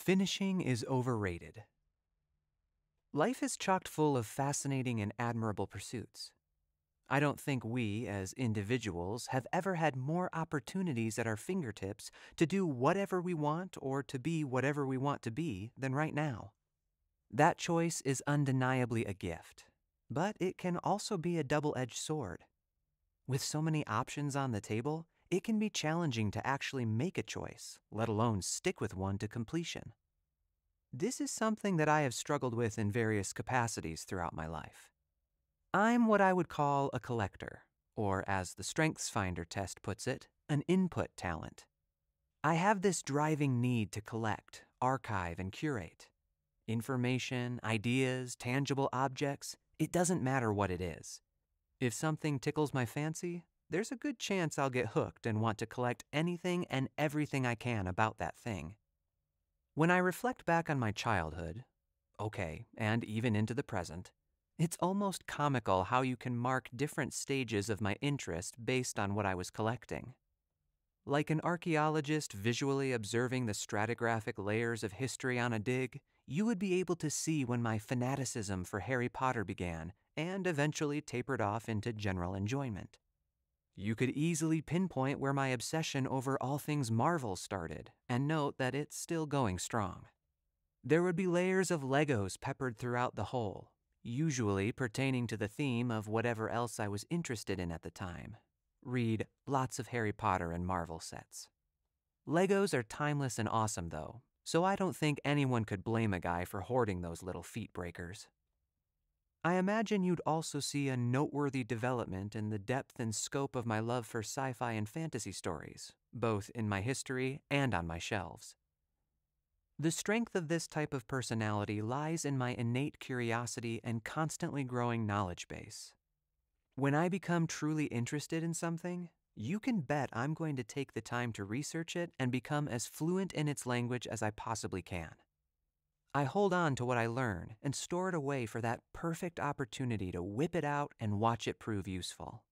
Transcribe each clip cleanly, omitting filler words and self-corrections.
Finishing is overrated. Life is chock full of fascinating and admirable pursuits. I don't think we, as individuals, have ever had more opportunities at our fingertips to do whatever we want or to be whatever we want to be than right now. That choice is undeniably a gift, but it can also be a double-edged sword. With so many options on the table, it can be challenging to actually make a choice, let alone stick with one to completion. This is something that I have struggled with in various capacities throughout my life. I'm what I would call a collector, or as the StrengthsFinder test puts it, an input talent. I have this driving need to collect, archive, and curate. Information, ideas, tangible objects, it doesn't matter what it is. If something tickles my fancy, there's a good chance I'll get hooked and want to collect anything and everything I can about that thing. When I reflect back on my childhood, and even into the present, it's almost comical how you can mark different stages of my interest based on what I was collecting. Like an archaeologist visually observing the stratigraphic layers of history on a dig, you would be able to see when my fanaticism for Harry Potter began and eventually tapered off into general enjoyment. You could easily pinpoint where my obsession over all things Marvel started and note that it's still going strong. There would be layers of Legos peppered throughout the whole, usually pertaining to the theme of whatever else I was interested in at the time. Read lots of Harry Potter and Marvel sets. Legos are timeless and awesome though, so I don't think anyone could blame a guy for hoarding those little feet breakers. I imagine you'd also see a noteworthy development in the depth and scope of my love for sci-fi and fantasy stories, both in my history and on my shelves. The strength of this type of personality lies in my innate curiosity and constantly growing knowledge base. When I become truly interested in something, you can bet I'm going to take the time to research it and become as fluent in its language as I possibly can. I hold on to what I learn and store it away for that perfect opportunity to whip it out and watch it prove useful.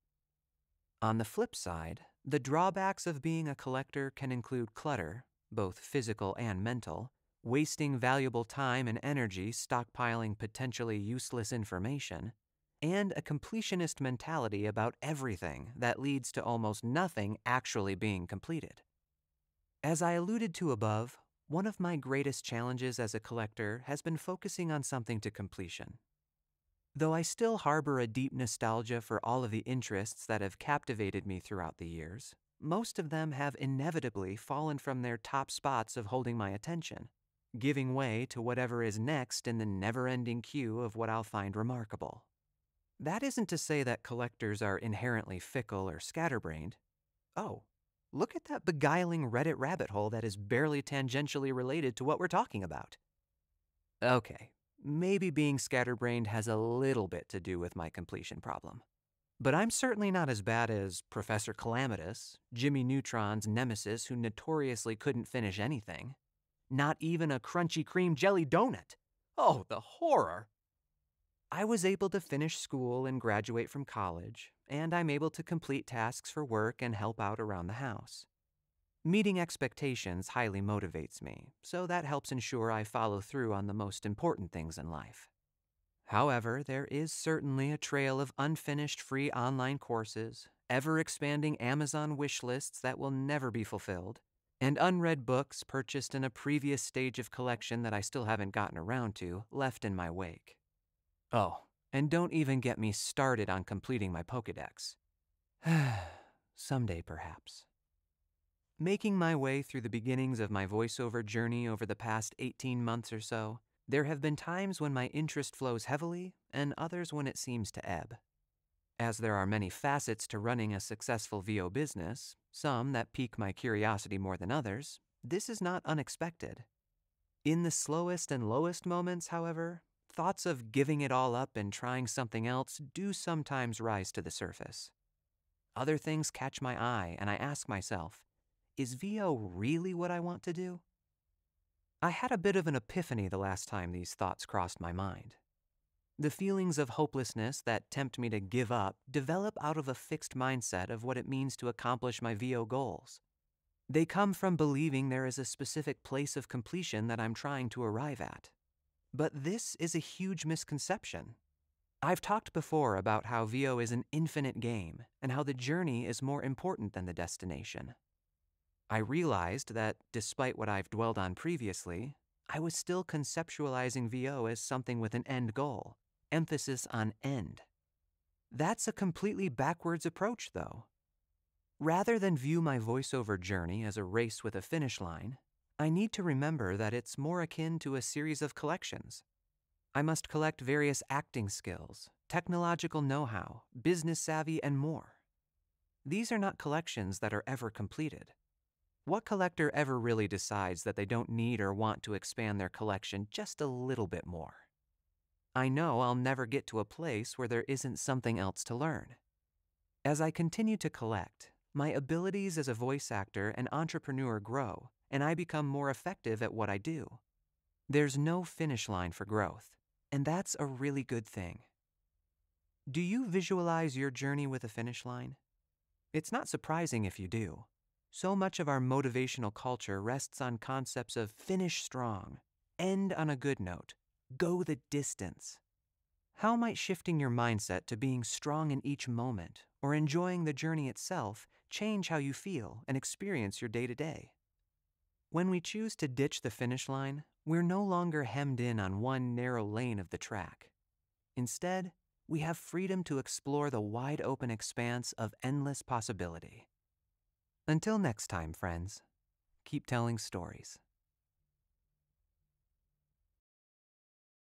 On the flip side, the drawbacks of being a collector can include clutter, both physical and mental, wasting valuable time and energy stockpiling potentially useless information, and a completionist mentality about everything that leads to almost nothing actually being completed. As I alluded to above, one of my greatest challenges as a collector has been focusing on something to completion. Though I still harbor a deep nostalgia for all of the interests that have captivated me throughout the years, most of them have inevitably fallen from their top spots of holding my attention, giving way to whatever is next in the never-ending queue of what I'll find remarkable. That isn't to say that collectors are inherently fickle or scatterbrained. Oh, look at that beguiling Reddit rabbit hole that is barely tangentially related to what we're talking about. Okay, maybe being scatterbrained has a little bit to do with my completion problem. But I'm certainly not as bad as Professor Calamitous, Jimmy Neutron's nemesis who notoriously couldn't finish anything. Not even a crunchy cream jelly donut. Oh, the horror! I was able to finish school and graduate from college, and I'm able to complete tasks for work and help out around the house. Meeting expectations highly motivates me, so that helps ensure I follow through on the most important things in life. However, there is certainly a trail of unfinished free online courses, ever-expanding Amazon wish lists that will never be fulfilled, and unread books purchased in a previous stage of collection that I still haven't gotten around to left in my wake. Oh, and don't even get me started on completing my Pokédex. Someday, perhaps. Making my way through the beginnings of my voiceover journey over the past 18 months or so, there have been times when my interest flows heavily and others when it seems to ebb. As there are many facets to running a successful VO business, some that pique my curiosity more than others, this is not unexpected. In the slowest and lowest moments, however, thoughts of giving it all up and trying something else do sometimes rise to the surface. Other things catch my eye and I ask myself, is VO really what I want to do? I had a bit of an epiphany the last time these thoughts crossed my mind. The feelings of hopelessness that tempt me to give up develop out of a fixed mindset of what it means to accomplish my VO goals. They come from believing there is a specific place of completion that I'm trying to arrive at. But this is a huge misconception. I've talked before about how VO is an infinite game and how the journey is more important than the destination. I realized that, despite what I've dwelled on previously, I was still conceptualizing VO as something with an end goal, emphasis on end. That's a completely backwards approach, though. Rather than view my voiceover journey as a race with a finish line, I need to remember that it's more akin to a series of collections. I must collect various acting skills, technological know-how, business savvy, and more. These are not collections that are ever completed. What collector ever really decides that they don't need or want to expand their collection just a little bit more? I know I'll never get to a place where there isn't something else to learn. As I continue to collect, my abilities as a voice actor and entrepreneur grow, and I become more effective at what I do. There's no finish line for growth, and that's a really good thing. Do you visualize your journey with a finish line? It's not surprising if you do. So much of our motivational culture rests on concepts of finish strong, end on a good note, go the distance. How might shifting your mindset to being strong in each moment or enjoying the journey itself change how you feel and experience your day-to-day? When we choose to ditch the finish line, we're no longer hemmed in on one narrow lane of the track. Instead, we have freedom to explore the wide-open expanse of endless possibility. Until next time, friends, keep telling stories.